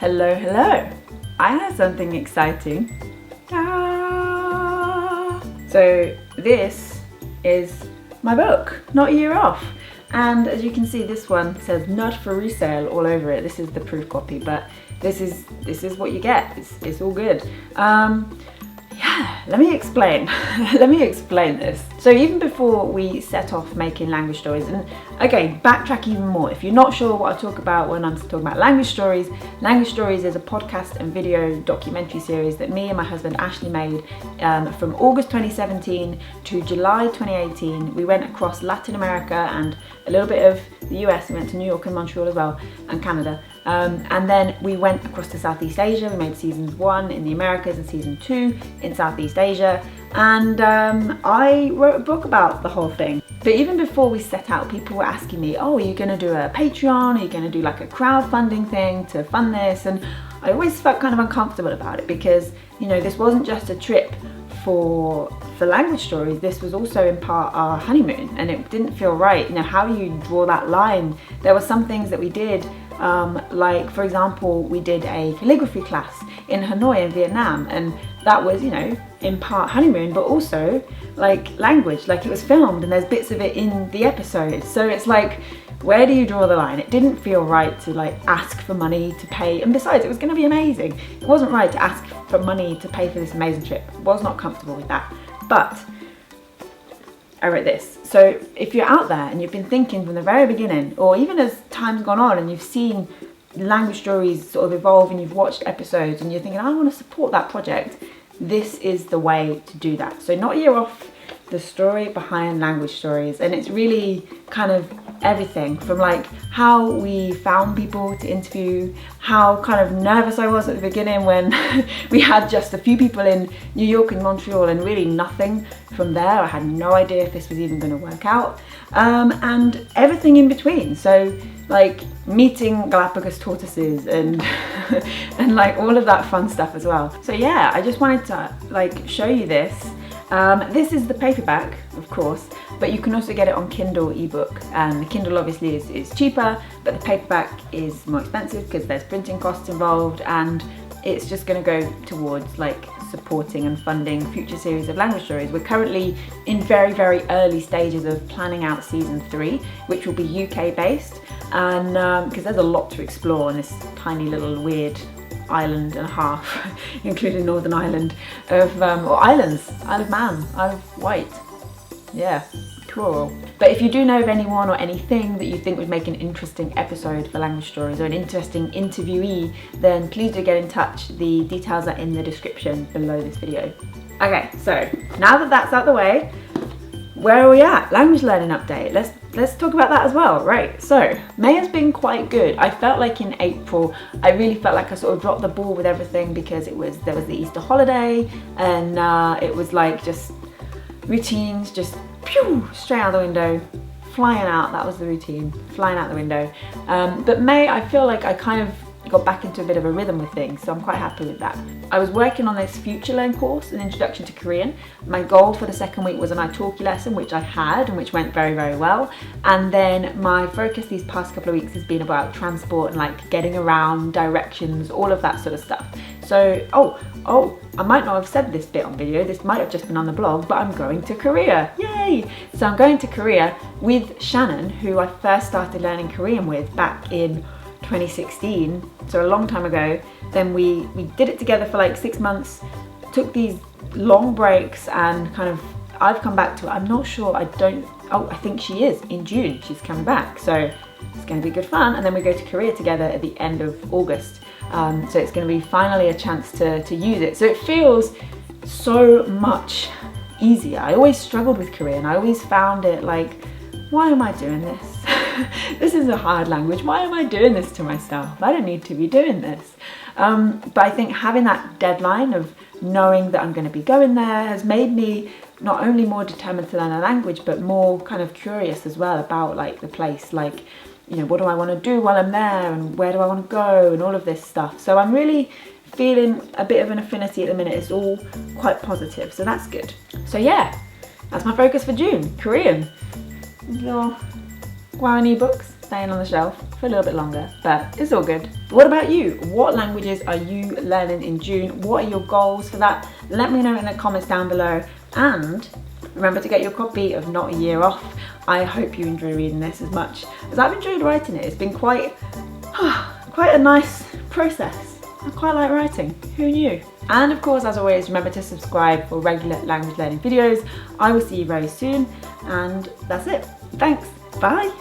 Hello, hello. I have something exciting. So this is my book, Not a Year Off. And as you can see, this one says not for resale all over it. This is the proof copy, but this is what you get. It's all good. Yeah, let me explain. Let me explain this. So even before we set off making language stories, and again, backtrack even more. If you're not sure what I talk about when I'm talking about language stories is a podcast and video documentary series that me and my husband Ashley made from August 2017 to July 2018. We went across Latin America and a little bit of the US. We went to New York and Montreal as well, and Canada. And then we went across to Southeast Asia. We made seasons 1 in the Americas and season 2 in Southeast Asia. And I wrote a book about the whole thing. But even before we set out, people were asking me, oh, are you going to do a Patreon? Are you going to do like a crowdfunding thing to fund this? And I always felt kind of uncomfortable about it because, you know, this wasn't just a trip for language stories. This was also in part our honeymoon, and it didn't feel right. You know, how do you draw that line? There were some things that we did, like for example, we did a calligraphy class in Hanoi in Vietnam, and that was, you know, in part honeymoon, but also like language, like it was filmed and there's bits of it in the episode. So it's like, where do you draw the line? It didn't feel right to like ask for money to pay, and besides it was going to be amazing. It wasn't right to ask for money to pay for this amazing trip. I was not comfortable with that. But I wrote this. So if you're out there and you've been thinking from the very beginning, or even as time's gone on and you've seen language stories sort of evolve and you've watched episodes and you're thinking, I want to support that project, this is the way to do that. So Not a Year Off, the story behind language stories, and it's really kind of everything from like how we found people to interview, how kind of nervous I was at the beginning when we had just a few people in New York and Montreal and really nothing from there. I had no idea if this was even going to work out, and everything in between. So like meeting Galapagos tortoises and and like all of that fun stuff as well. So yeah, I just wanted to like show you this. This is the paperback, of course, but you can also get it on Kindle ebook, and the Kindle obviously is cheaper, but the paperback is more expensive because there's printing costs involved, and it's just going to go towards like supporting and funding future series of language stories. We're currently in very, very early stages of planning out season 3, which will be UK based, and because there's a lot to explore on this tiny little weird island and a half, including Northern Ireland of, or islands, Isle of Man, Isle of Wight, yeah, plural. But if you do know of anyone or anything that you think would make an interesting episode for language stories or an interesting interviewee, then please do get in touch. The details are in the description below this video. Okay, so now that that's out the way, where are we at? Language learning update. Let's talk about that as well. Right, so May has been quite good. I felt like in April, I really felt like I sort of dropped the ball with everything because there was the Easter holiday, and it was like just routines, just pew, straight out the window, flying out. That was the routine, flying out the window. But May, I feel like I kind of got back into a bit of a rhythm with things, so I'm quite happy with that. I was working on this Future Learn course, an introduction to Korean. My goal for the second week was an italki lesson, which I had and which went very, very well. And then my focus these past couple of weeks has been about transport and like getting around, directions, all of that sort of stuff. So, oh, I might not have said this bit on video, this might have just been on the blog, but I'm going to Korea, yay! So I'm going to Korea with Shannon, who I first started learning Korean with back in 2016, so a long time ago. Then we did it together for like 6 months, took these long breaks, and kind of I've come back to it. I'm not sure, I think she is in June, she's coming back, so it's going to be good fun. And then we go to Korea together at the end of August, so it's going to be finally a chance to use it. So it feels so much easier. I always struggled with Korean. I always found it like, why am I doing this? This is a hard language. Why am I doing this to myself? I don't need to be doing this. But I think having that deadline of knowing that I'm going to be going there has made me not only more determined to learn a language, but more kind of curious as well about like the place, like, you know, what do I want to do while I'm there, and where do I want to go, and all of this stuff. So I'm really feeling a bit of an affinity at the minute. It's all quite positive, so that's good. So yeah, that's my focus for June, Korean. Little Guarani books. staying on the shelf for a little bit longer, but it's all good. What about you? What languages are you learning in June? What are your goals for that? Let me know in the comments down below, and remember to get your copy of Not a Year Off. I hope you enjoy reading this as much as I've enjoyed writing it. It's been quite a nice process. I quite like writing, who knew? And of course, as always, remember to subscribe for regular language learning videos. I will see you very soon, and that's it. Thanks, bye.